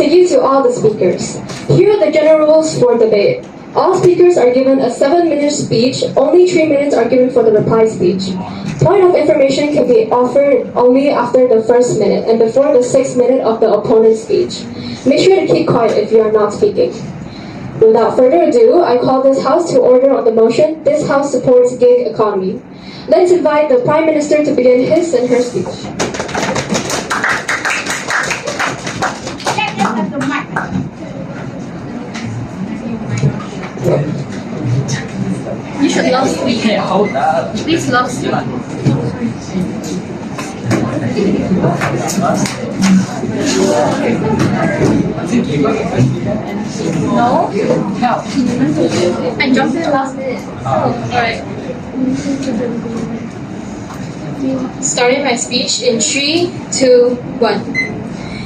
To you to all the speakers. Here are the general rules for debate. All speakers are given a 7-minute speech. Only 3 minutes are given for the reply speech. Point of information can be offered only after the first minute and before the 6th minute of the opponent's speech. Make sure to keep quiet if you are not speaking. Without further ado, I call this House to order on the motion, "This House supports gig economy." Let's invite the Prime Minister to begin his and her speech. You should love sweet. Please love sweet. No? I jumped in last minute. Alright. Starting my speech in 3, 2, 1.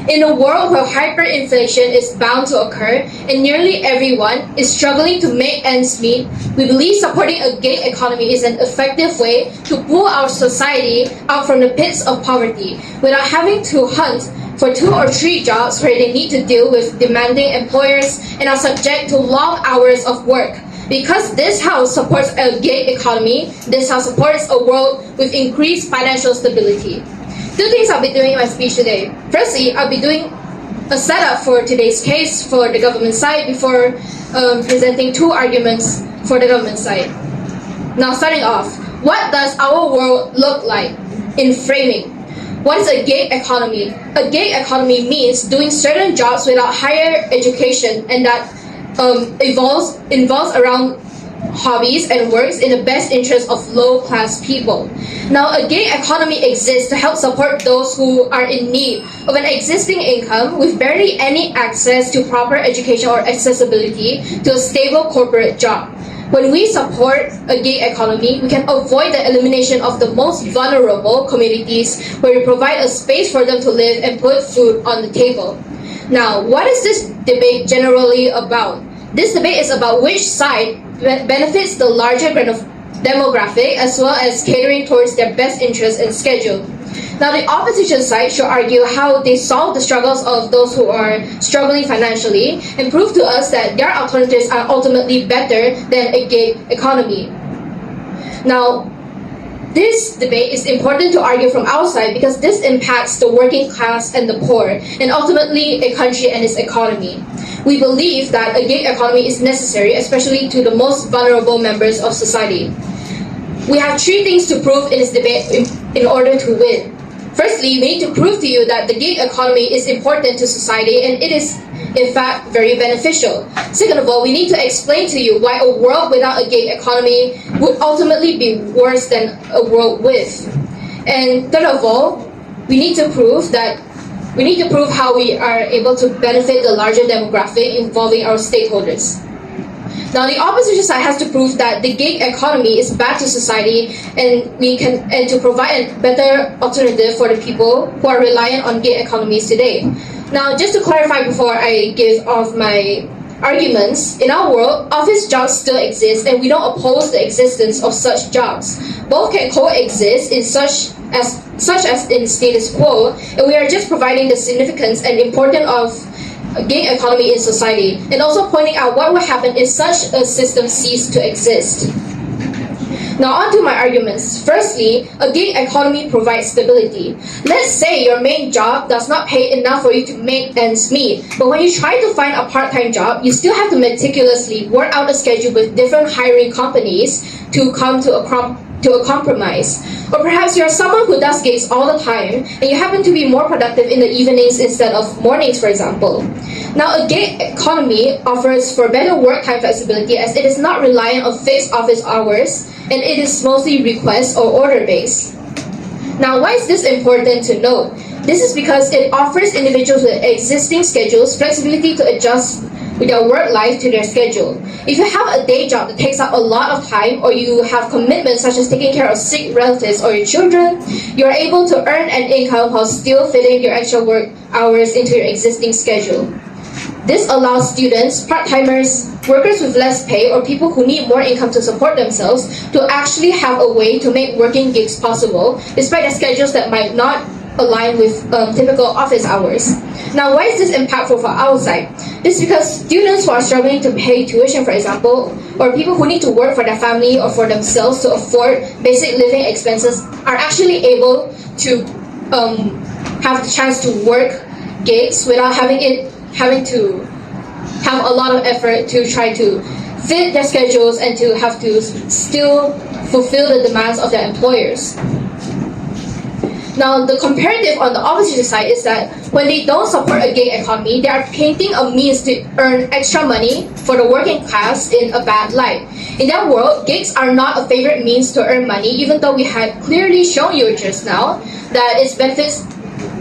In a world where hyperinflation is bound to occur and nearly everyone is struggling to make ends meet, we believe supporting a gig economy is an effective way to pull our society out from the pits of poverty without having to hunt for 2 or 3 jobs where they need to deal with demanding employers and are subject to long hours of work. Because this House supports a gig economy, this House supports a world with increased financial stability. 2 things I'll be doing in my speech today. Firstly, I'll be doing a setup for today's case for the government side before presenting 2 arguments for the government side. Now, starting off, what does our world look like in framing? What is a gig economy? A gig economy means doing certain jobs without higher education and that involves around hobbies and works in the best interest of low-class people. Now, a gig economy exists to help support those who are in need of an existing income with barely any access to proper education or accessibility to a stable corporate job. When we support a gig economy, we can avoid the elimination of the most vulnerable communities where we provide a space for them to live and put food on the table. Now, what is this debate generally about? This debate is about which side benefits the larger demographic as well as catering towards their best interest and schedule. Now, the opposition side should argue how they solve the struggles of those who are struggling financially and prove to us that their alternatives are ultimately better than a gig economy. Now, this debate is important to argue from our side because this impacts the working class and the poor, and ultimately a country and its economy. We believe that a gig economy is necessary, especially to the most vulnerable members of society. We have 3 things to prove in this debate in order to win. Firstly, we need to prove to you that the gig economy is important to society and it is in fact very beneficial. Second of all, we need to explain to you why a world without a gig economy would ultimately be worse than a world with. And third of all, we need to prove how we are able to benefit the larger demographic involving our stakeholders. Now, the opposition side has to prove that the gig economy is bad to society and to provide a better alternative for the people who are reliant on gig economies today. Now, just to clarify before I give off my arguments, in our world, office jobs still exist and we don't oppose the existence of such jobs. Both can coexist in such as in status quo, and we are just providing the significance and importance of gig economy in society, and also pointing out what would happen if such a system ceased to exist. Now, on to my arguments. Firstly, a gig economy provides stability. Let's say your main job does not pay enough for you to make ends meet, but when you try to find a part-time job, you still have to meticulously work out a schedule with different hiring companies to come to a compromise. Or perhaps you're someone who does gigs all the time and you happen to be more productive in the evenings instead of mornings, for example. Now, a gig economy offers for better work-time flexibility as it is not reliant on fixed office hours and it is mostly request or order-based. Now, why is this important to note? This is because it offers individuals with existing schedules flexibility to adjust with their work life to their schedule. If you have a day job that takes up a lot of time, or you have commitments such as taking care of sick relatives or your children, you are able to earn an income while still fitting your extra work hours into your existing schedule. This allows students, part-timers, workers with less pay, or people who need more income to support themselves to actually have a way to make working gigs possible, despite the schedules that might not align with typical office hours. Now, why is this impactful for our side? This is because students who are struggling to pay tuition, for example, or people who need to work for their family or for themselves to afford basic living expenses are actually able to have the chance to work gigs without having to have a lot of effort to try to fit their schedules and to have to still fulfill the demands of their employers. Now, the comparative on the opposite side is that when they don't support a gig economy, they are painting a means to earn extra money for the working class in a bad light. In that world, gigs are not a favorite means to earn money, even though we had clearly shown you just now that its benefits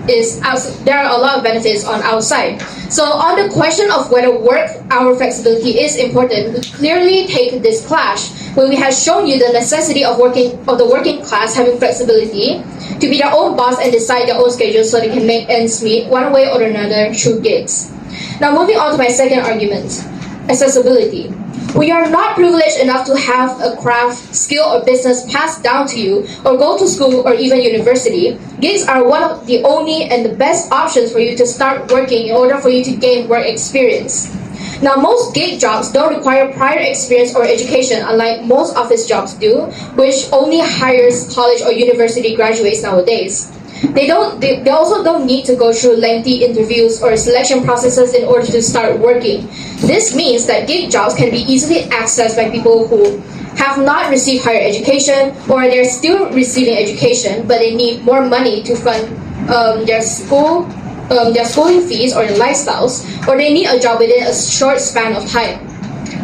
there are a lot of benefits on our side. So on the question of whether work hour flexibility is important, we clearly take this clash when we have shown you the necessity of the working class having flexibility to be their own boss and decide their own schedules so they can make ends meet one way or another through gigs. Now moving on to my second argument, accessibility. We are not privileged enough to have a craft, skill, or business passed down to you, or go to school or even university. Gigs are one of the only and the best options for you to start working in order for you to gain work experience. Now, most gig jobs don't require prior experience or education, unlike most office jobs do, which only hires college or university graduates nowadays. They also don't need to go through lengthy interviews or selection processes in order to start working. This means that gig jobs can be easily accessed by people who have not received higher education, or they're still receiving education but they need more money to fund their schooling fees or their lifestyles, or they need a job within a short span of time.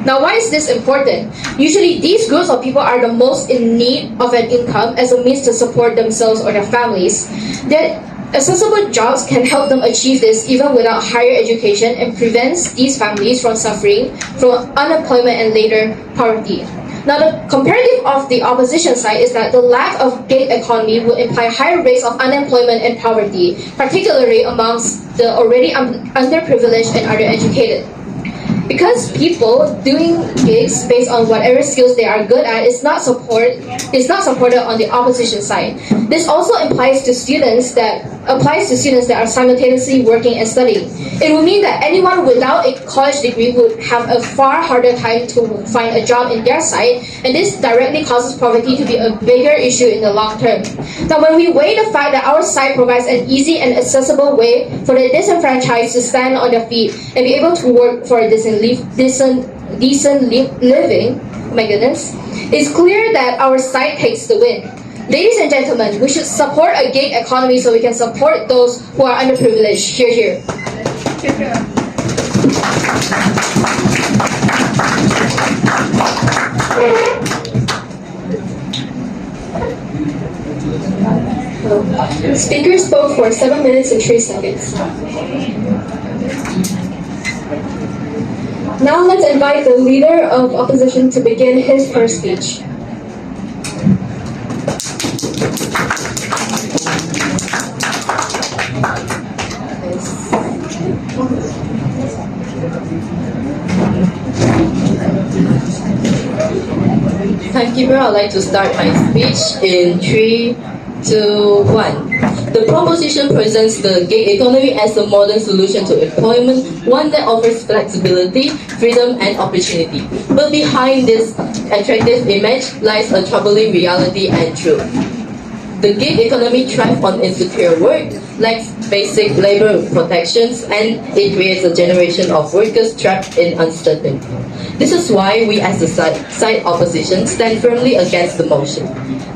Now, why is this important? Usually, these groups of people are the most in need of an income as a means to support themselves or their families. That accessible jobs can help them achieve this even without higher education and prevents these families from suffering from unemployment and later poverty. Now, the comparative of the opposition side is that the lack of gig economy would imply higher rates of unemployment and poverty, particularly amongst the already underprivileged and undereducated. Because people doing gigs based on whatever skills they are good at is not supported on the opposition side. This also applies to students that are simultaneously working and studying. It would mean that anyone without a college degree would have a far harder time to find a job in their side, and this directly causes poverty to be a bigger issue in the long term. Now, when we weigh the fact that our side provides an easy and accessible way for the disenfranchised to stand on their feet and be able to work for a decent living, oh my goodness, it's clear that our side takes the win. Ladies and gentlemen, we should support a gig economy so we can support those who are underprivileged. Hear, hear. The speaker spoke for 7 minutes and 3 seconds. Now let's invite the leader of opposition to begin his first speech. Timekeeper, I'd like to start my speech in 3, 2, 1. The proposition presents the gig economy as a modern solution to employment, one that offers flexibility, freedom, and opportunity. But behind this attractive image lies a troubling reality and truth. The gig economy thrives on insecure work, lacks basic labor protections, and it creates a generation of workers trapped in uncertainty. This is why we as the side opposition stand firmly against the motion.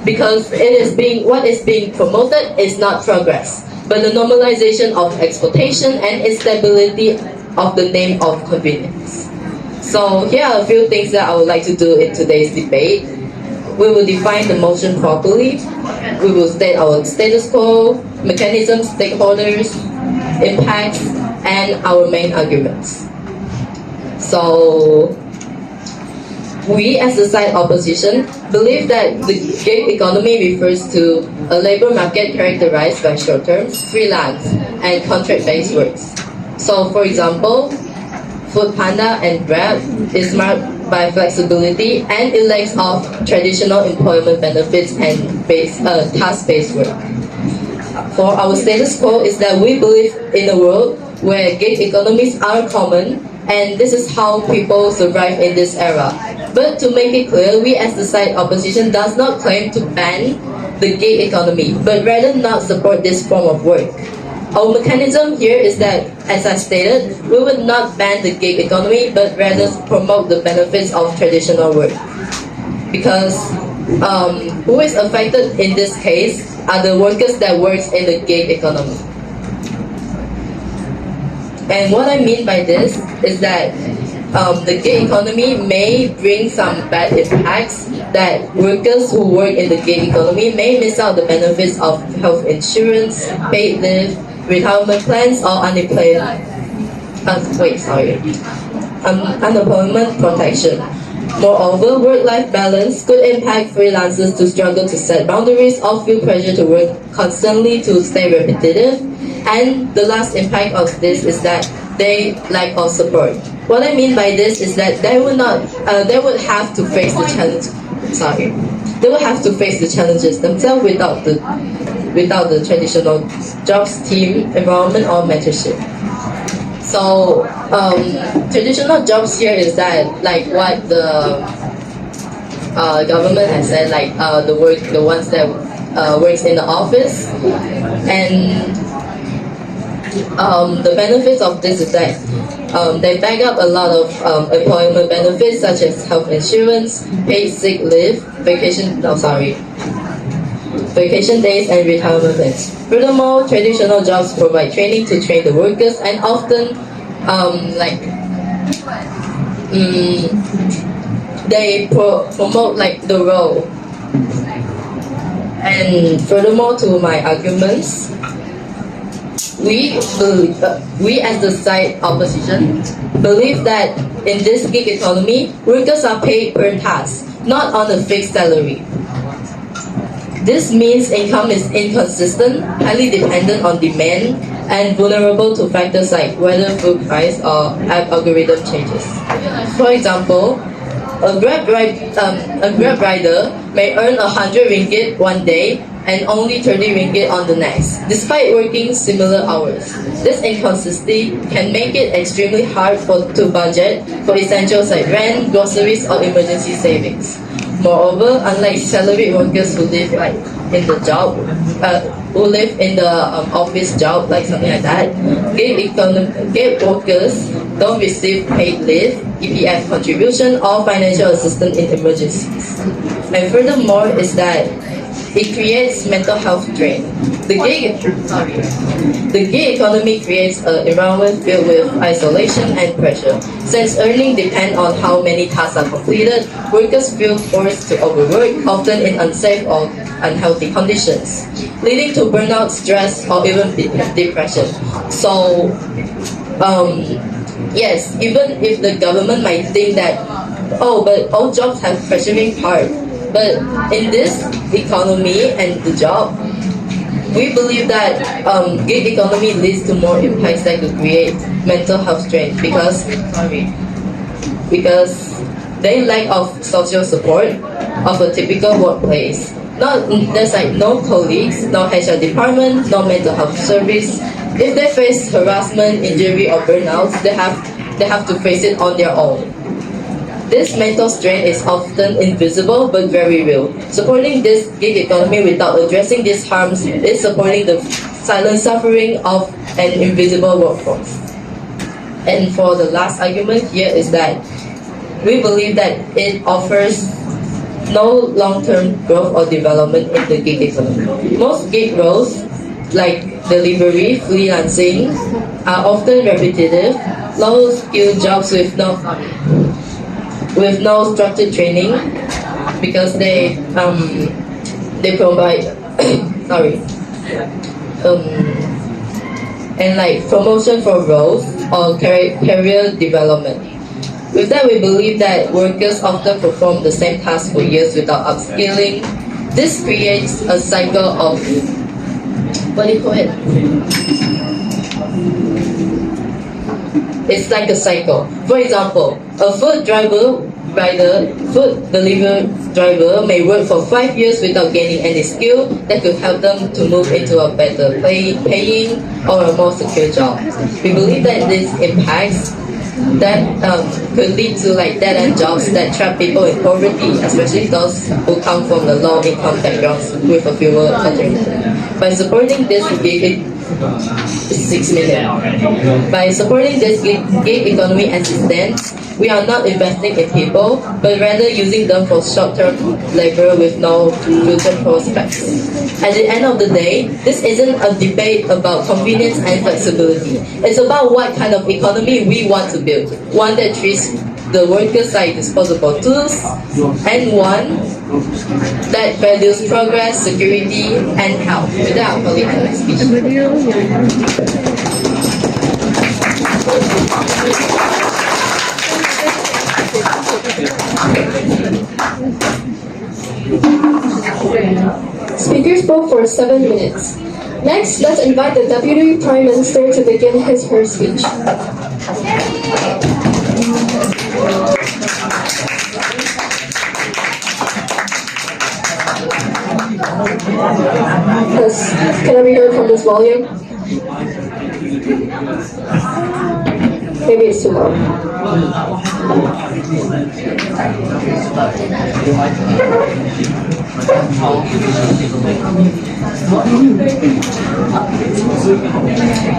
Because what is being promoted is not progress, but the normalization of exploitation and instability of the name of convenience. So here are a few things that I would like to do in today's debate. We will define the motion properly. We will state our status quo, mechanisms, stakeholders, impacts, and our main arguments. So, we as the side opposition believe that the gig economy refers to a labor market characterized by short-term, freelance, and contract-based works. So, for example, Foodpanda and Grab is marked by flexibility and it lacks of traditional employment benefits and task-based work. For our status quo is that we believe in a world where gig economies are common, and this is how people survive in this era. But to make it clear, we as the side opposition does not claim to ban the gig economy, but rather not support this form of work. Our mechanism here is that, as I stated, we would not ban the gig economy, but rather promote the benefits of traditional work. Because who is affected in this case are the workers that works in the gig economy. And what I mean by this is that the gig economy may bring some bad impacts, that workers who work in the gig economy may miss out the benefits of health insurance, paid leave, retirement plans, or unemployment protection. Moreover, work-life balance could impact freelancers to struggle to set boundaries or feel pressure to work constantly to stay repetitive. And the last impact of this is that they lack of support. What I mean by this is that they would have to face the challenge. They will have to face the challenges themselves without the traditional jobs, team, environment, or mentorship. So traditional jobs here is that like what the government has said, like the ones that works in the office, and the benefits of this is that they back up a lot of employment benefits such as health insurance, paid sick leave, vacation days, and retirement plans. Furthermore, traditional jobs provide training to train the workers, and often they promote like the role. And furthermore, to my arguments, we as the side opposition believe that in this gig economy, workers are paid per task, not on a fixed salary. This means income is inconsistent, highly dependent on demand, and vulnerable to factors like weather, food price, or algorithm changes. For example, a Grab rider may earn 100 ringgit one day and only 30 ringgit on the next, despite working similar hours. This inconsistency can make it extremely hard to budget for essentials like rent, groceries, or emergency savings. Moreover, unlike salaried workers who live in the job, who live in the office job, like something like that, gig workers don't receive paid leave, EPF contribution, or financial assistance in emergencies. And furthermore is that it creates mental health drain. The gig economy creates an environment filled with isolation and pressure. Since earning depends on how many tasks are completed, workers feel forced to overwork, often in unsafe or unhealthy conditions, leading to burnout, stress, or even depression. So, yes, even if the government might think that, but all jobs have pressuring part, but in this economy and the job, we believe that gig economy leads to more impacts that could create mental health strain because they lack of social support of a typical workplace. There's like no colleagues, no HR department, no mental health service. If they face harassment, injury, or burnout, they have to face it on their own. This mental strain is often invisible but very real. Supporting this gig economy without addressing these harms is supporting the silent suffering of an invisible workforce. And for the last argument here is that we believe that it offers no long-term growth or development in the gig economy. Most gig roles, like delivery, freelancing, are often repetitive, low-skilled jobs with no structured training, because they provide and like promotion for roles or career development. With that, we believe that workers often perform the same task for years without upskilling. This creates a cycle of it's like a cycle. For example, a food driver rider, food delivery driver may work for 5 years without gaining any skill that could help them to move into a better paying or a more secure job. We believe that this impacts that could lead to like dead-end jobs that trap people in poverty, especially those who come from the low-income backgrounds with a fewer categories. By supporting this gig 6 million. By supporting this gig economy as it stands, we are not investing in people, but rather using them for short-term labor with no future prospects. At the end of the day, this isn't a debate about convenience and flexibility. It's about what kind of economy we want to build. One that treats the workers like disposable tools, and one that values progress, security, and health. With that, I'll probably end my speech. Speaker spoke for 7 minutes. Next, let's invite the Deputy Prime Minister to begin her speech. Yes. Can I be heard from this volume? Maybe it's too loud.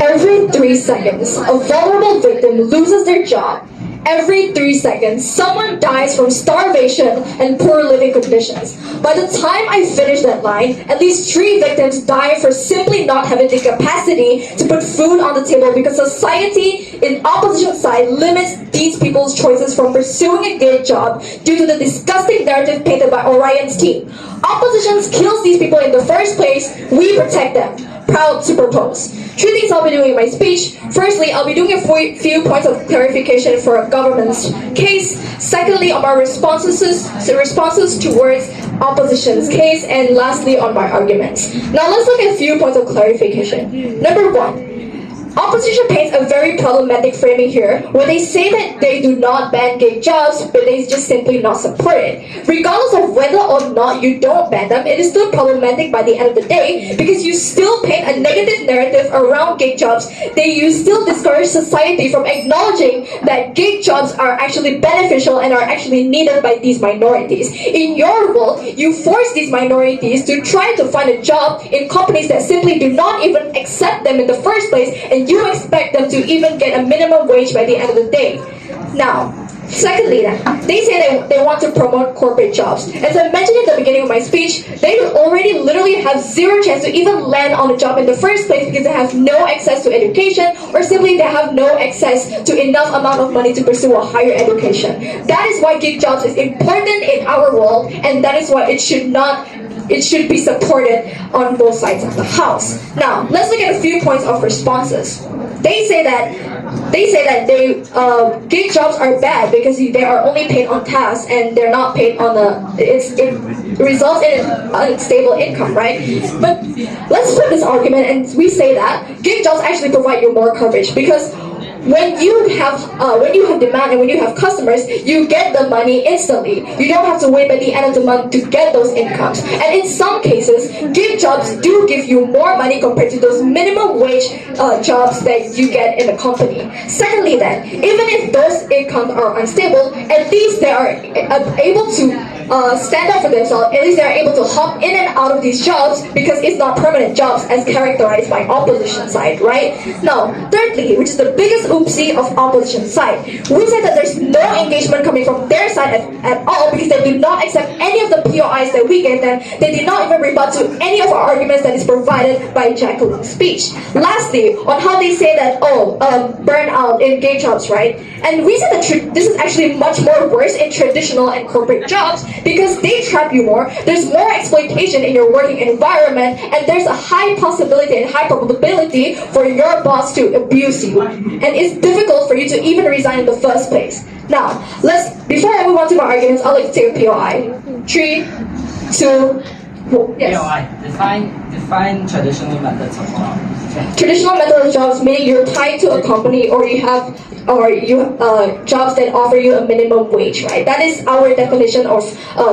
Every 3 seconds, a vulnerable victim loses their job. Every 3 seconds, someone dies from starvation and poor living conditions. By the time I finish that line, at least 3 victims die for simply not having the capacity to put food on the table because society in opposition side limits these people's choices from pursuing a good job due to the disgusting narrative painted by Orion's team. Opposition kills these people in the first place, we protect them. Proud to propose. 3 things I'll be doing in my speech. Firstly, I'll be doing a few points of clarification for a government's case. Secondly, on my responses towards opposition's case. And lastly, on my arguments. Now let's look at a few points of clarification. Number 1. Opposition paints a very problematic framing here, where they say that they do not ban gig jobs, but they just simply not support it. Regardless of whether or not you don't ban them, it is still problematic by the end of the day, because you still paint a negative narrative around gig jobs. You still discourage society from acknowledging that gig jobs are actually beneficial and are actually needed by these minorities. In your world, you force these minorities to try to find a job in companies that simply do not even accept them in the first place, and you expect them to even get a minimum wage by the end of the day. Now, secondly, they say they want to promote corporate jobs. As I mentioned at the beginning of my speech, they already literally have zero chance to even land on a job in the first place because they have no access to education, or simply they have no access to enough amount of money to pursue a higher education. That is why gig jobs is important in our world, and that is why it should be supported on both sides of the house. Now, let's look at a few points of responses. They say that gig jobs are bad because they are only paid on tasks and they're not paid on it results in an unstable income, right? But let's flip this argument and we say that gig jobs actually provide you more coverage, because when you have demand and when you have customers, you get the money instantly. You don't have to wait by the end of the month to get those incomes. And in some cases, gig jobs do give you more money compared to those minimum wage jobs that you get in a company. Secondly, then, even if those incomes are unstable, at least they are able to stand up for themselves. At least they are able to hop in and out of these jobs because it's not permanent jobs as characterized by opposition side, right? Now, thirdly, which is the biggest oopsie of opposition side, we say that there's no engagement coming from their side at all because they do not accept any of the POIs that we gave them. They did not even rebut to any of our arguments that is provided by Jacquelyn's speech. Lastly, on how they say that, burnout in gig jobs, right? And we say that this is actually much more worse in traditional and corporate jobs because they trap you more, there's more exploitation in your working environment, and there's a high possibility and high probability for your boss to abuse you. And it's difficult for you to even resign in the first place. Now, before I move on to my arguments, I'd like to take a POI. 3, 2, Yes. Define traditional methods of jobs. Traditional method of jobs meaning you're tied to a company or you have jobs that offer you a minimum wage, right? That is our definition of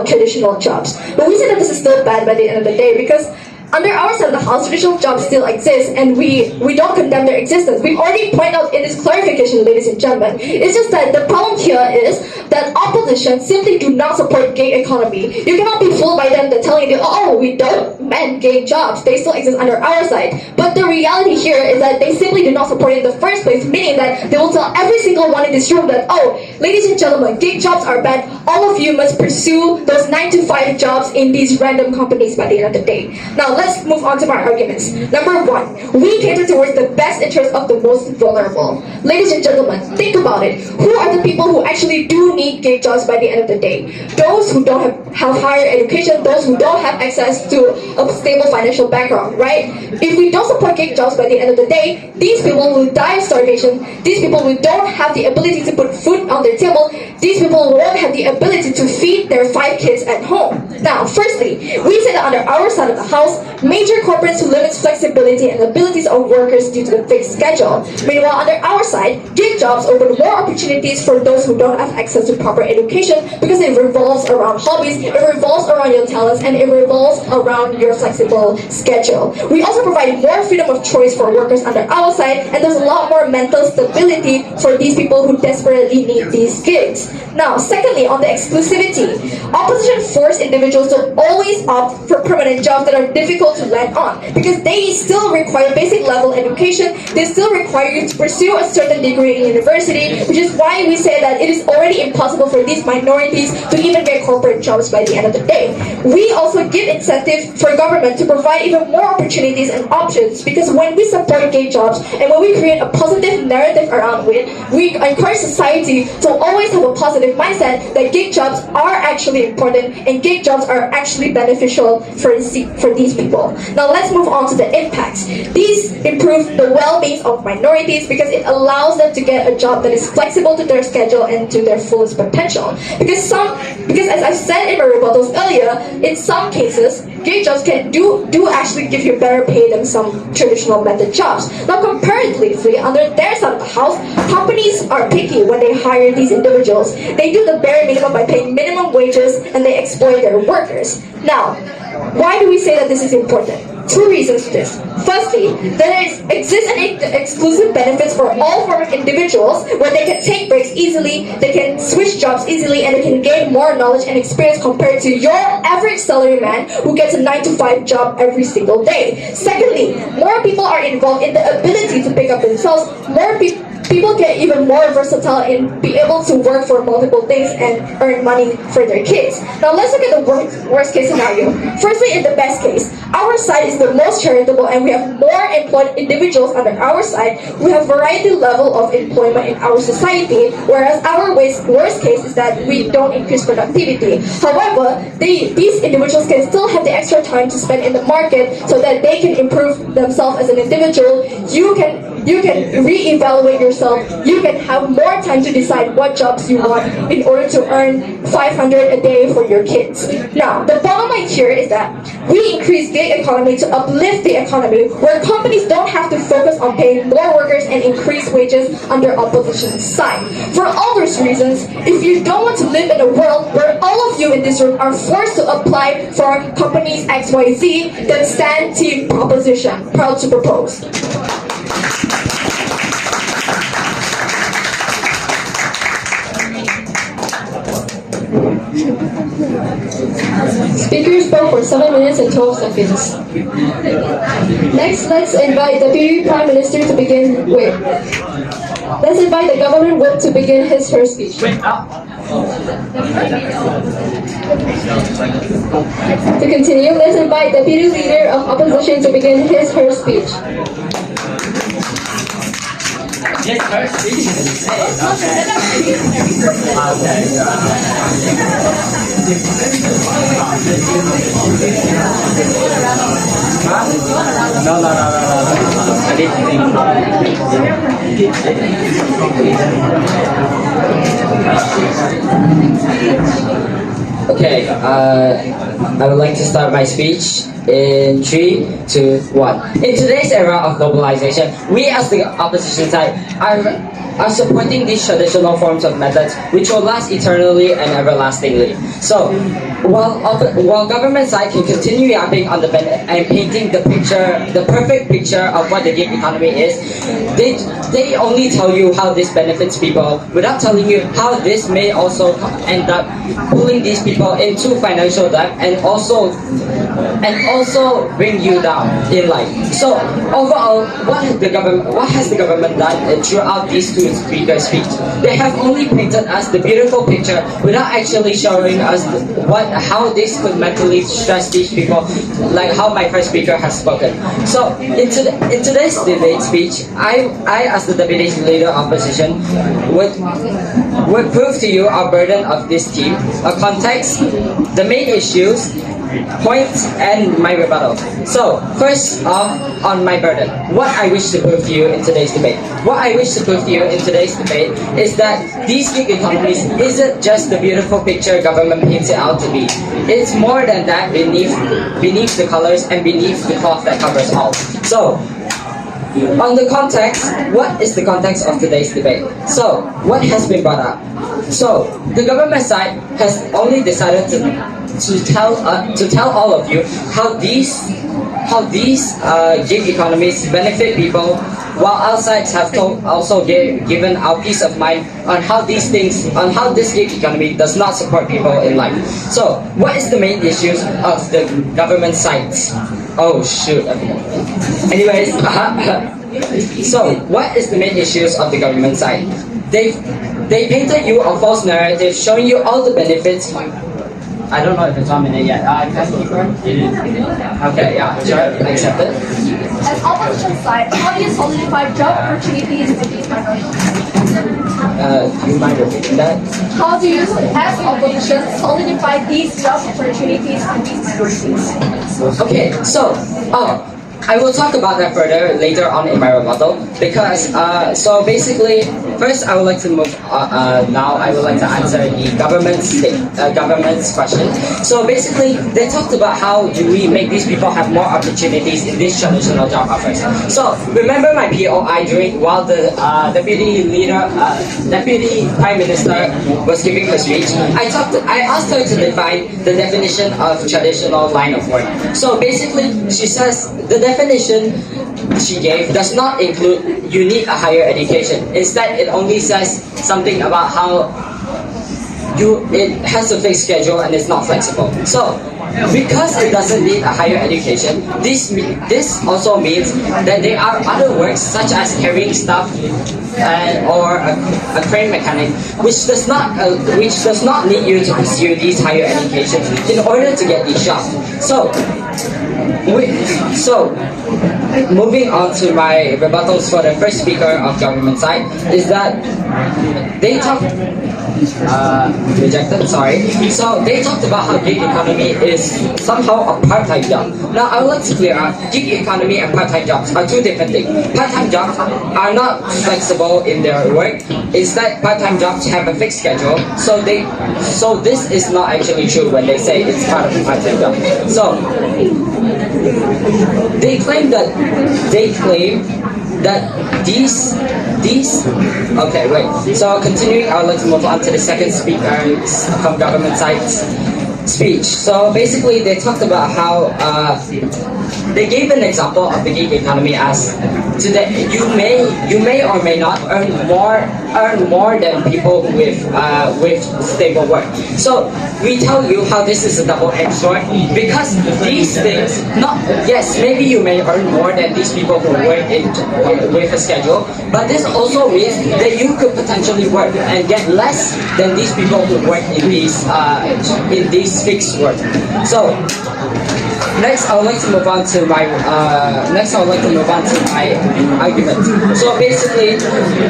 traditional jobs. But we say that this is still bad by the end of the day because under our side of the house, traditional jobs still exist and we don't condemn their existence. We've already pointed out in this clarification, ladies and gentlemen. It's just that the problem here is that opposition simply do not support gig economy. You cannot be fooled by them that telling you, oh, we don't mean gig jobs. They still exist under our side. But the reality here is that they simply do not support it in the first place, meaning that they will tell every single one in this room that, oh, ladies and gentlemen, gig jobs are bad. All of you must pursue those 9-to-5 jobs in these random companies by the end of the day. Now, let's move on to my arguments. Number one, we cater towards the best interest of the most vulnerable. Ladies and gentlemen, think about it. Who are the people who actually do need gig jobs by the end of the day? Those who don't have higher education, those who don't have access to a stable financial background, right? If we don't support gig jobs by the end of the day, these people will die of starvation. These people who don't have the ability to put food on their table, these people won't have the ability to feed their 5 kids at home. Now, firstly, we say that under our side of the house, major corporates who limit flexibility and abilities of workers due to the fixed schedule. Meanwhile, under our side, gig jobs open more opportunities for those who don't have access to proper education because it revolves around hobbies, it revolves around your talents, and it revolves around your flexible schedule. We also provide more freedom of choice for workers under our side, and there's a lot more mental stability for these people who desperately need these gigs. Now, secondly, on the exclusivity, opposition force individuals to always opt for permanent jobs that are difficult to land on because they still require basic level education. They still require you to pursue a certain degree in university, which is why we say that it is already impossible for these minorities to even get corporate jobs by the end of the day. We also give incentive for government to provide even more opportunities and options because when we support gig jobs and when we create a positive narrative around it, we encourage society to always have a positive mindset that gig jobs are actually important and gig jobs are actually beneficial for these people. Now let's move on to the impacts. These improve the well-being of minorities because it allows them to get a job that is flexible to their schedule and to their fullest potential. Because as I said in my rebuttals earlier, in some cases, gig jobs do actually give you better pay than some traditional method jobs. Now comparatively, under their side of the house, companies are picky when they hire these individuals. They do the bare minimum by paying minimum wages and they exploit their workers. Now, why do we say that this is important? 2 reasons for this. Firstly, there exists an exclusive benefits for all form of individuals where they can take breaks easily, they can switch jobs easily, and they can gain more knowledge and experience compared to your average salaryman who gets a 9-to-5 job every single day. Secondly, more people are involved in the ability to pick up themselves. More people get even more versatile and be able to work for multiple things and earn money for their kids. Now let's look at the worst case scenario. Firstly, in the best case, our side is the most charitable and we have more employed individuals under our side. We have variety level of employment in our society, whereas our worst case is that we don't increase productivity. However, these individuals can still have the extra time to spend in the market so that they can improve themselves as an individual. You can re-evaluate yourself. You can have more time to decide what jobs you want in order to earn 500 a day for your kids. Now, the bottom line here is that we increase gig economy to uplift the economy where companies don't have to focus on paying more workers and increase wages under opposition's side. For all those reasons, if you don't want to live in a world where all of you in this room are forced to apply for companies XYZ, then stand Team Proposition. Proud to propose. Speakers spoke for 7 minutes and 12 seconds. Next, let's invite the Deputy Prime Minister to begin. Let's invite the government whip to begin her speech. To continue, let's invite the Deputy Leader of Opposition to begin her speech. Yes, her speech is insane. No. I didn't think. Okay, I would like to start my speech in 3, 2, 1. In today's era of globalization, we as the opposition side are supporting these traditional forms of methods which will last eternally and everlastingly. So, while government side can continue yapping on the and painting the perfect picture of what the gig economy is, they only tell you how this benefits people without telling you how this may also end up pulling these people into financial debt and also bring you down in life. So overall, what has the government done throughout these two speakers' speech? They have only painted us the beautiful picture without actually showing us how this could mentally stress these people, like how my first speaker has spoken. So in today's debate speech, I as the deputy leader of opposition would prove to you our burden of this team, a context, the main issues, points, and my rebuttal. So, first off, on my burden, what I wish to prove to you in today's debate. What I wish to prove to you in today's debate is that these gig economies isn't just the beautiful picture government paints it out to be. It's more than that beneath the colors and beneath the cloth that covers all. So, on the context, what is the context of today's debate? So, what has been brought up? So, the government side has only decided to tell all of you how these gig economies benefit people, while our sides have also given our peace of mind on how this gig economy does not support people in life. So, what is the main issues of the government sides? Oh shoot. Anyways, so what is the main issues of the government side? They painted you a false narrative showing you all the benefits. I don't know if it's 1 minute yet. Okay, yeah, sure, accepted. As opposition side, how do you solidify job opportunities in these minorities? Do you mind repeating that? How do you, as opposition, solidify these job opportunities in these minorities? Okay, so, I will talk about that further later on in my rebuttal because, so basically, first I would like to move, now I would like to answer the government's question. So basically, they talked about how do we make these people have more opportunities in these traditional job offers. So remember my POI while the Deputy Prime Minister was giving her speech, I asked her to define the definition of traditional line of work. So basically, she says the definition she gave does not include you need a higher education. Instead, it only says something about how it has a fixed schedule and it's not flexible. So, because it doesn't need a higher education, this also means that there are other works such as carrying stuff or a crane mechanic, which does not need you to pursue these higher educations in order to get these jobs. So, moving on to my rebuttals for the first speaker of government side is that they talked rejected, sorry. So they talked about how gig economy is somehow a part-time job. Now I would like to clear out, gig economy and part-time jobs are two different things. Part-time jobs are not flexible in their work. Instead, part-time jobs have a fixed schedule. So this is not actually true when they say it's part of a part-time job. So they claim that these okay, wait. So continuing, I would like to move on to the second speaker from government side's speech. So basically, they talked about how they gave an example of the gig economy as today you may or may not earn more than people with stable work. So we tell you how this is a double-edged sword because these things, yes, maybe you may earn more than these people who work with a schedule, but this also means that you could potentially work and get less than these people who work in these fixed work. So Next, I would like to move on to my argument. So basically,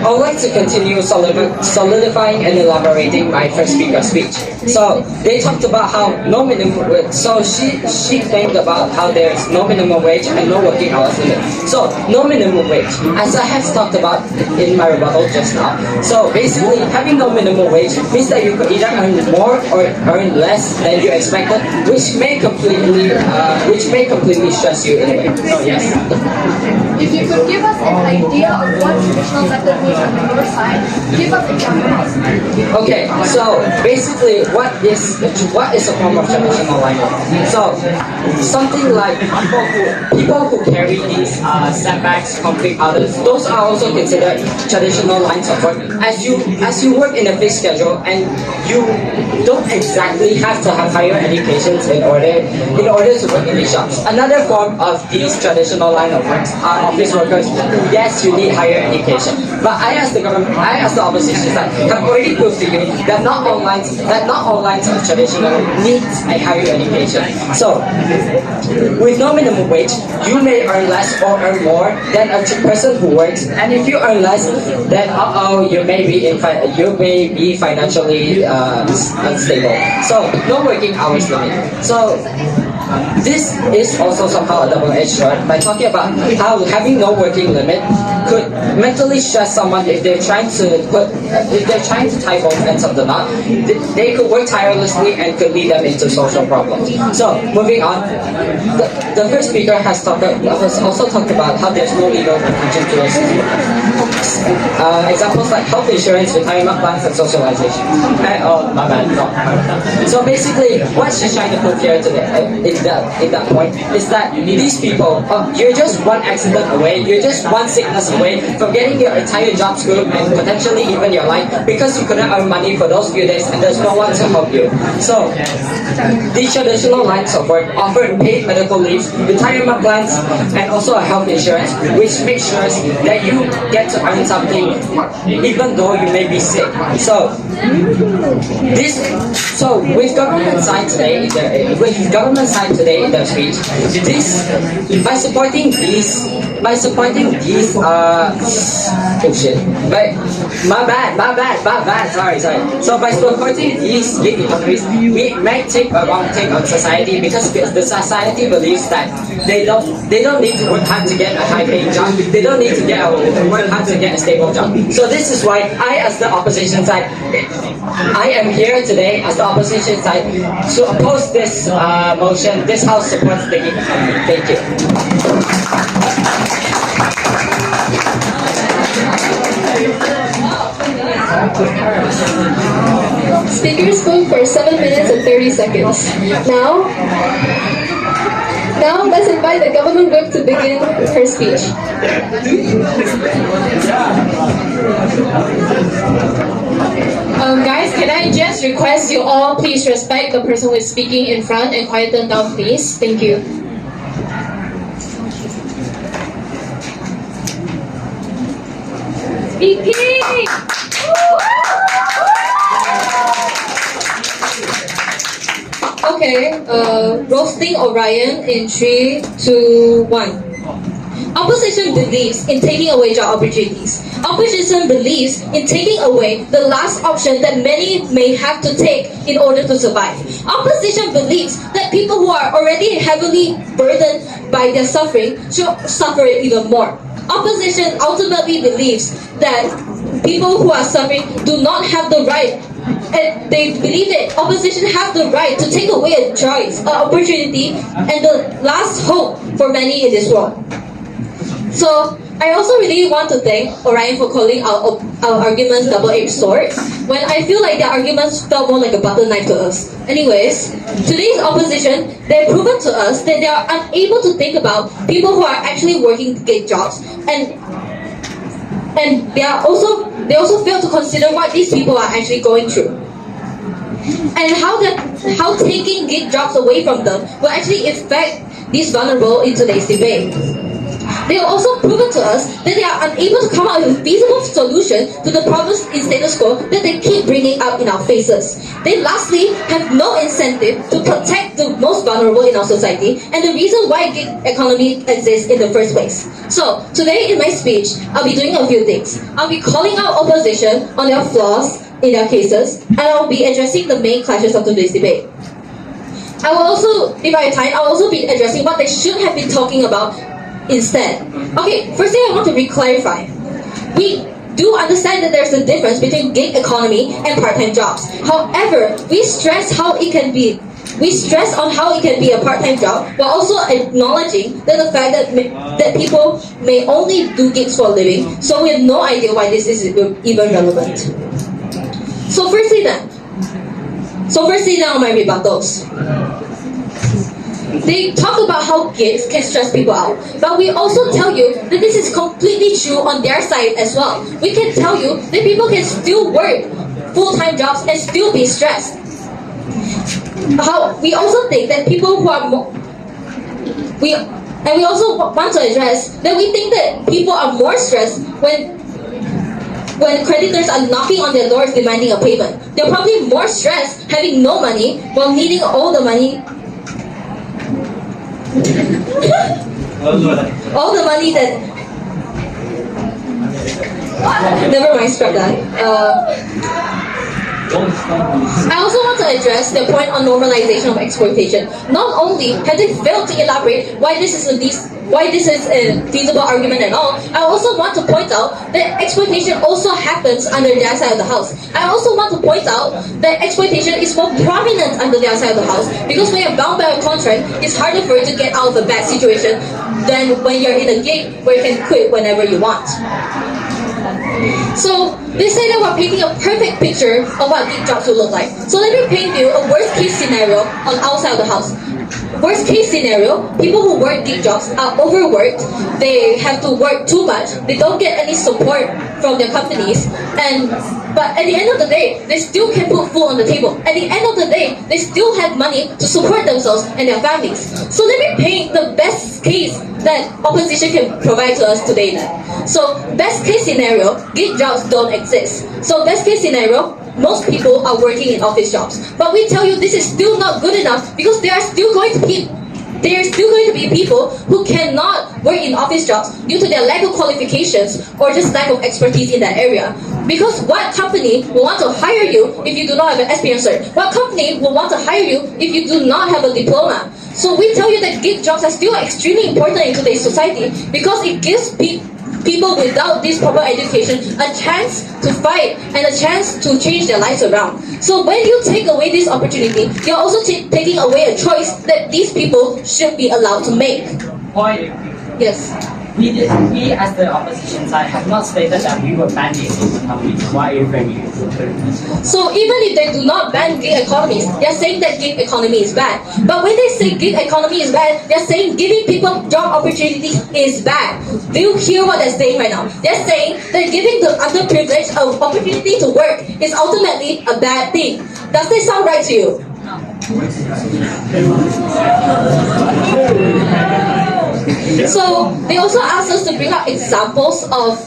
I would like to continue solidifying and elaborating my first speaker's speech. So they talked about how no minimum wage. So she claimed about how there is no minimum wage and no working hours limit. So no minimum wage, as I have talked about in my rebuttal just now. So basically, having no minimum wage means that you could either earn more or earn less than you expected, which may completely stress you in a way. So yes. If you could give us an idea of what traditional method means on your side, give us examples. Okay, so basically, what is a form of traditional line work? So something like people who carry these setbacks, complete others, those are also considered traditional lines of work. As you work in a fixed schedule and you don't exactly have to have higher educations in order to work in these jobs. Another form of these traditional line of works are office workers. Yes, you need higher education, but I as the opposition side have already proved to you that not all lines of traditional needs a higher education. So with no minimum wage, you may earn less or earn more than a person who works, and if you earn less, then you may be financially unstable. So no working hours limit. So this is also somehow a double-edged sword by talking about how having no working limit could mentally stress someone if they're trying to tie both ends of the knot. They could work tirelessly and could lead them into social problems. So moving on, the first speaker has also talked about how there's no legal protection towards examples like health insurance, retirement plans, and socialization. My bad. No. So basically, what she's trying to prove here today, in that point, is that these people, you're just one accident away, you're just one sickness away from getting your entire job screwed and potentially even your life because you couldn't earn money for those few days and there's no one to help you. So these traditional lines of work offer paid medical leaves, retirement plans, and also a health insurance, which makes sure that you get to earn something even though you may be sick. So with government side today in their speech, by supporting these sorry. So by supporting these gig economies, we may take a wrong take on society because the society believes that they don't need to work hard to get a high-paying job. They don't need to work hard to get a stable job. So this is why I, as the opposition side, I am here today as the opposition side to oppose this motion. This House supports the gig economy. Thank you. Speaker spoke for 7 minutes and 30 seconds. Now let's invite the government whip to begin her speech. Guys, can I just request you all please respect the person who is speaking in front and quieten down, please? Thank you. Speaking! Okay, roasting Orion in 3, 2, 1. Opposition believes in taking away job opportunities. Opposition believes in taking away the last option that many may have to take in order to survive. Opposition believes that people who are already heavily burdened by their suffering should suffer it even more. Opposition ultimately believes that people who are suffering do not have the right, and they believe that opposition has the right to take away a choice, an opportunity, and the last hope for many in this world. So I also really want to thank Orion for calling our arguments double-edged sword, when I feel like their arguments felt more like a butter knife to us. Anyways, today's opposition, they've proven to us that they are unable to think about people who are actually working to get jobs, and they also fail to consider what these people are actually going through, and how taking gig jobs away from them will actually affect these vulnerable in today's debate. They have also proven to us that they are unable to come up with a feasible solution to the problems in status quo that they keep bringing up in our faces. They lastly have no incentive to protect the most vulnerable in our society and the reason why gig economy exists in the first place. So today in my speech, I'll be doing a few things. I'll be calling out opposition on their flaws in their cases, and I'll be addressing the main clashes of today's debate. I will also, if I have time, I'll also be addressing what they should have been talking about instead. Okay, firstly I want to re-clarify. We do understand that there's a difference between gig economy and part-time jobs. However, we stress on how it can be a part-time job while also acknowledging that the fact that people may only do gigs for a living, so we have no idea why this is even relevant. So firstly then on my rebuttals. They talk about how gigs can stress people out, but we also tell you that this is completely true on their side as well. We can tell you that people can still work full-time jobs and still be stressed. We also think that people who are we also want to address that we think that people are more stressed when creditors are knocking on their doors demanding a payment. They're probably more stressed having no money while needing all the money that never mind, scrap that. I also want to address the point on normalization of exploitation. Not only have they failed to elaborate why this is a feasible argument at all, I also want to point out that exploitation also happens under their side of the house. I also want to point out that exploitation is more prominent under their side of the house because when you're bound by a contract, it's harder for you to get out of a bad situation than when you're in a gig where you can quit whenever you want. So they say that we're painting a perfect picture of what gig jobs will look like. So let me paint you a worst case scenario on our side of the house. Worst case scenario, people who work gig jobs are overworked, they have to work too much, they don't get any support from their companies, but at the end of the day, they still can put food on the table. At the end of the day, they still have money to support themselves and their families. So let me paint the best case that opposition can provide to us today then. So best case scenario, gig jobs don't exist. So best case scenario, most people are working in office jobs. But we tell you this is still not good enough because there are still going to be people who cannot work in office jobs due to their lack of qualifications or just lack of expertise in that area. Because what company will want to hire you if you do not have an SPM cert? What company will want to hire you if you do not have a diploma? So we tell you that gig jobs are still extremely important in today's society because it gives people without this proper education a chance to fight and a chance to change their lives around. So when you take away this opportunity, you're also taking away a choice that these people should be allowed to make. Point. Yes. We as the opposition side have not stated that we will ban gig economy. Why are you framing it? So even if they do not ban gig economies, they're saying that gig economy is bad. But when they say gig economy is bad, they're saying giving people job opportunities is bad. Do you hear what they're saying right now? They're saying that giving the underprivileged an opportunity to work is ultimately a bad thing. Does this sound right to you? So they also asked us to bring up examples of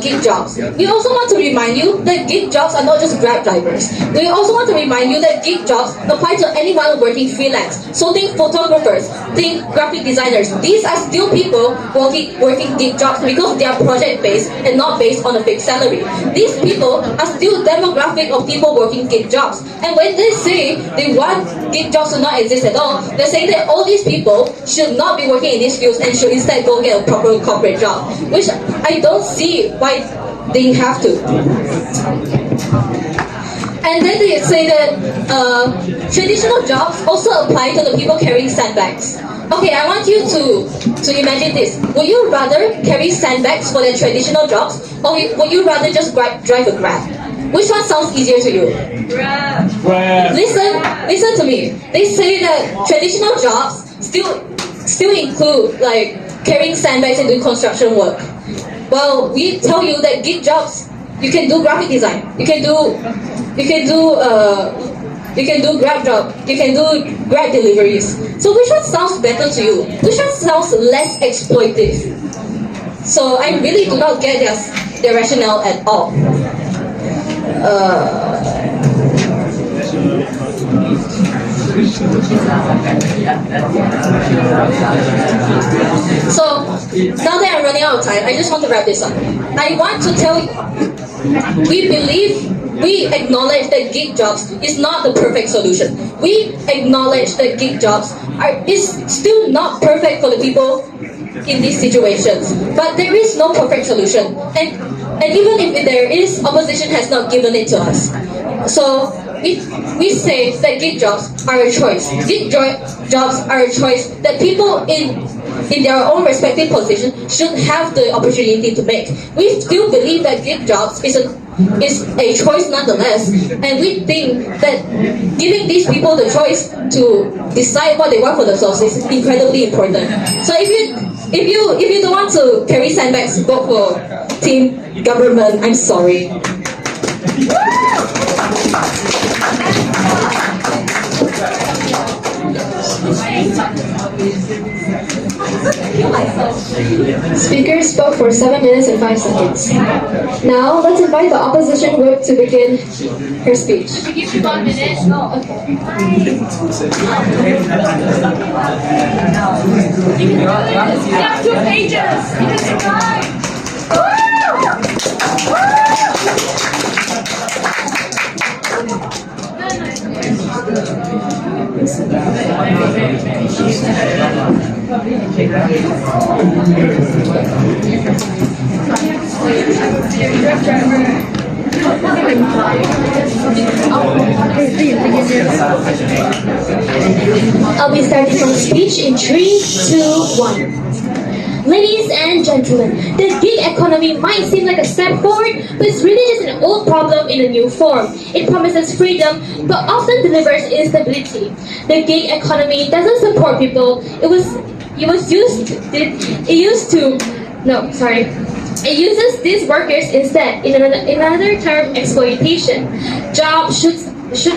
gig jobs. We also want to remind you that gig jobs are not just Grab drivers. We also want to remind you that gig jobs apply to anyone working freelance. So think photographers, think graphic designers. These are still people working gig jobs because they are project-based and not based on a fixed salary. These people are still demographic of people working gig jobs. And when they say they want gig jobs to not exist at all, they're saying that all these people should not be working in these fields and should instead go get a proper corporate job, which I don't see why they have to. And then they say that traditional jobs also apply to the people carrying sandbags. Okay, I want you to imagine this. Would you rather carry sandbags for their traditional jobs, or would you rather just drive a Grab? Which one sounds easier to you? Grab. Listen to me. They say that traditional jobs still include like carrying sandbags and doing construction work. Well, we tell you that gig jobs, you can do graphic design, you can do You can do Grab job. You can do Grab deliveries. So which one sounds better to you? Which one sounds less exploitive? So I really do not get their rationale at all. So now that I'm running out of time, I just want to wrap this up. I want to tell you, we acknowledge that gig jobs is not the perfect solution. We acknowledge that gig jobs is still not perfect for the people in these situations. But there is no perfect solution. And even if there is, opposition has not given it to us. So we say that gig jobs are a choice. Gig jobs are a choice that people in their own respective position should have the opportunity to make. We still believe that gig jobs is a choice nonetheless, and we think that giving these people the choice to decide what they want for themselves is incredibly important. So if you don't want to carry sandbags, vote for Team Government. I'm sorry. Speakers spoke for 7 minutes and 5 seconds. Now, let's invite the opposition whip to begin her speech. We give you 1 minute. Oh, okay. You have 2 pages. You can survive. I'll be starting my speech in 3, 2, 1. Ladies and gentlemen, the gig economy might seem like a step forward, but it's really just an old problem in a new form. It promises freedom, but often delivers instability. The gig economy doesn't support people. It uses these workers instead. In another term, exploitation. Jobs should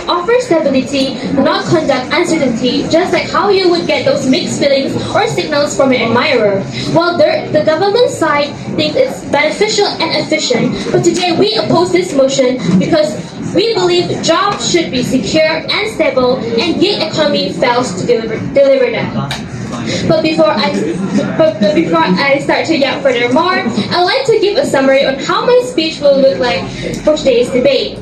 offer stability, not conduct uncertainty, just like how you would get those mixed feelings or signals from an admirer. While the government side thinks it's beneficial and efficient, but today we oppose this motion because we believe jobs should be secure and stable, and gig economy fails to deliver that. But before I start to yap furthermore, I'd like to give a summary on how my speech will look like for today's debate.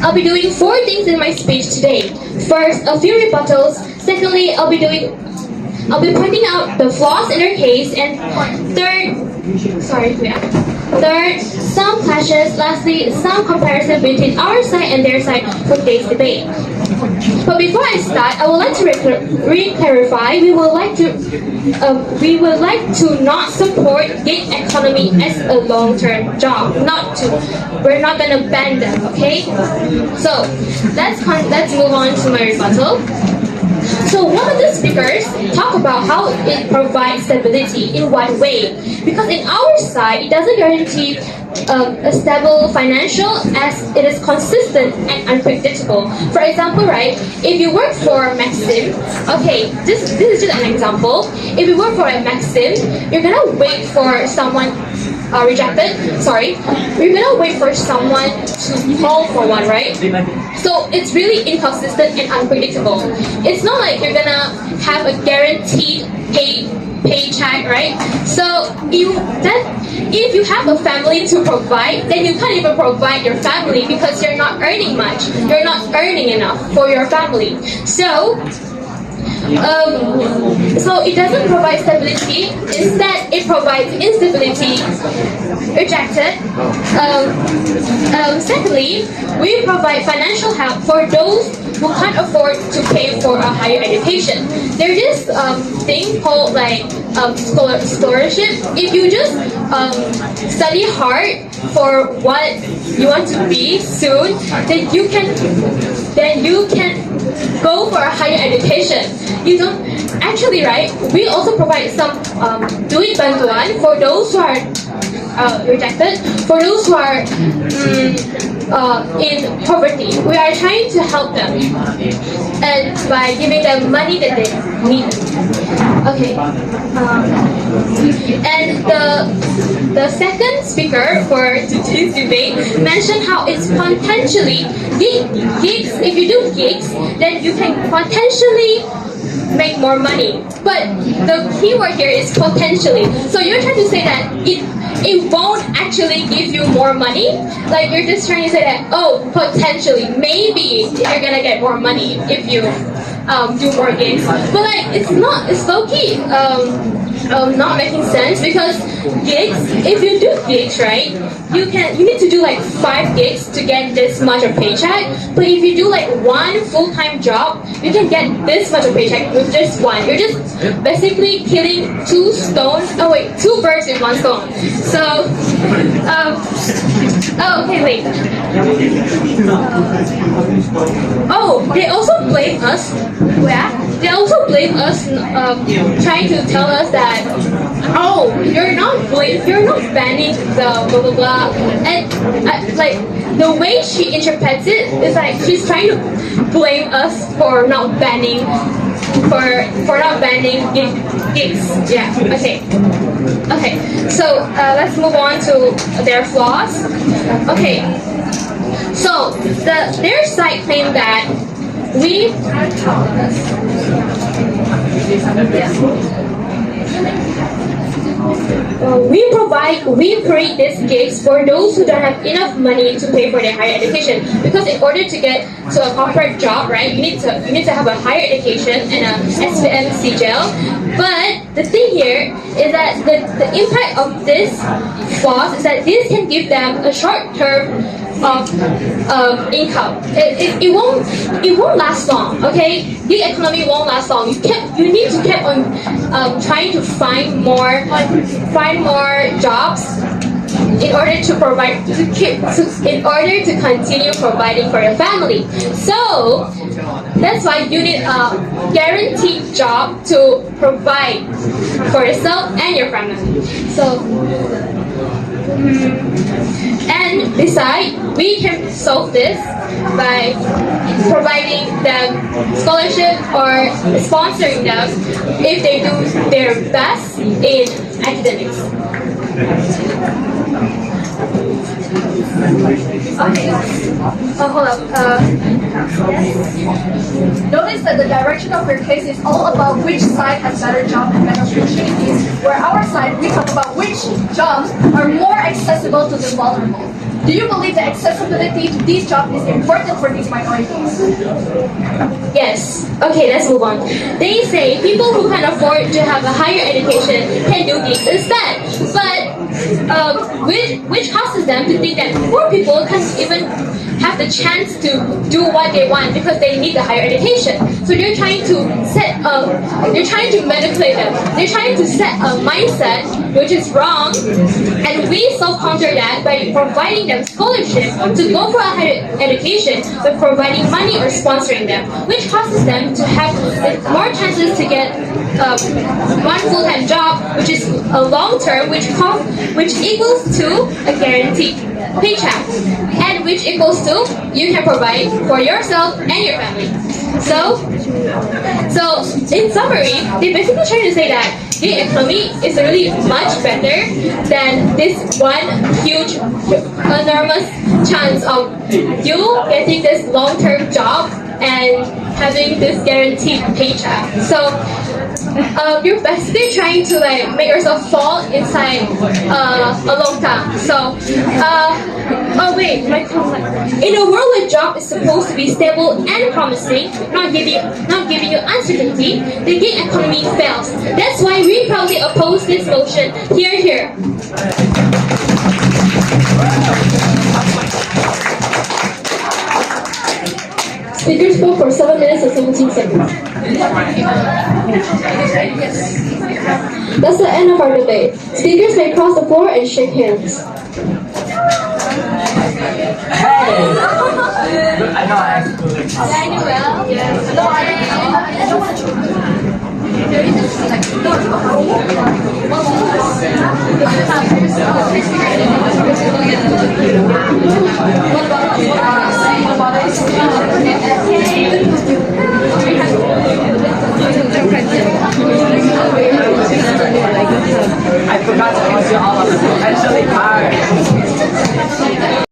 I'll be doing 4 things in my speech today. First, a few rebuttals. Secondly, I'll be pointing out the flaws in her case, and third, some clashes. Lastly, some comparison between our side and their side for today's debate. But before I start, I would like to re-clarify. We would like to not support gig economy as a long-term job. We're not gonna ban them, okay? So let's move on to my rebuttal. So one of the speakers talk about how it provides stability in one way, because in our side it doesn't guarantee a stable financial as it is consistent and unpredictable. For example, right, if you work for Maxim, okay, this is just an example. If you work for a Maxim, you're gonna wait for someone you're gonna wait for someone to call for one, right? So it's really inconsistent and unpredictable. It's not like you're gonna have a guaranteed paycheck, right? So if you have a family to provide, then you can't even provide your family because you're not earning much. You're not earning enough for your family. So it doesn't provide stability. Instead, it provides instability. Rejected. Secondly, we provide financial help for those who can't afford to pay for a higher education. There's this thing called scholarship. If you just study hard for what you want to be soon, then you can go for a higher education. You don't actually, right? We also provide some duit bantuan for those who are rejected, for those who are in poverty. We are trying to help them, and by giving them money that they need. Okay. And the second speaker for today's debate mentioned how it's potentially gigs. If you do gigs, then you can potentially make more money. But the key word here is potentially. So you're trying to say that it won't actually give you more money. Like you're just trying to say that, oh, potentially, maybe you're gonna get more money if you do more gigs. But like it's low key. Not making sense because gigs, if you do gigs, right, you need to do like 5 gigs to get this much of paycheck. But if you do like 1 full-time job, you can get this much of paycheck with just 1. You're just basically killing 2 birds with 1 stone. So, okay, wait. Oh, they also blame us. Yeah, they also blame us, trying to tell us that, oh, you're not banning the blah blah blah, and like the way she interprets it is like she's trying to blame us for not banning gigs. Yeah. Okay. So let's move on to their flaws. Okay. So their side claimed that we create these gigs for those who don't have enough money to pay for their higher education. Because in order to get to a corporate job, right, you need to have a higher education and a SPM CGL. But the thing here is that the impact of this flaws is that this can give them a short-term of income. It won't last long. Okay, the economy won't last long. You need to keep on trying to find more jobs in order to continue providing for your family. So that's why you need a guaranteed job to provide for yourself and your family. So. And besides, we can solve this by providing them scholarship or sponsoring them if they do their best in academics. Okay. Hold up. Notice that the direction of your case is all about which side has better job and better opportunities, where our side, we talk about which jobs are more accessible to the vulnerable. Do you believe that accessibility to these jobs is important for these minorities? Yes. Okay, let's move on. They say people who can afford to have a higher education can do gigs instead. But which causes them to think that poor people can't even have the chance to do what they want because they need the higher education. So they're trying to manipulate them. They're trying to set a mindset which is wrong, and we self-counter that by providing them scholarship to go for a higher education, by providing money or sponsoring them, which causes them to have more chances to get one full-time job, which is a long-term, which equals to a guaranteed paycheck, and which equals to you can provide for yourself and your family. So in summary, they basically trying to say that the economy is really much better than this one huge, enormous chance of you getting this long-term job and having this guaranteed paycheck. So you're basically trying to like make yourself fall inside a long time. So oh wait, in a world where job is supposed to be stable and promising, not giving you uncertainty, the gig economy fails. That's why we proudly oppose this motion. Here. Speakers spoke for 7 minutes and 17 seconds. That's the end of our debate. Speakers may cross the floor and shake hands.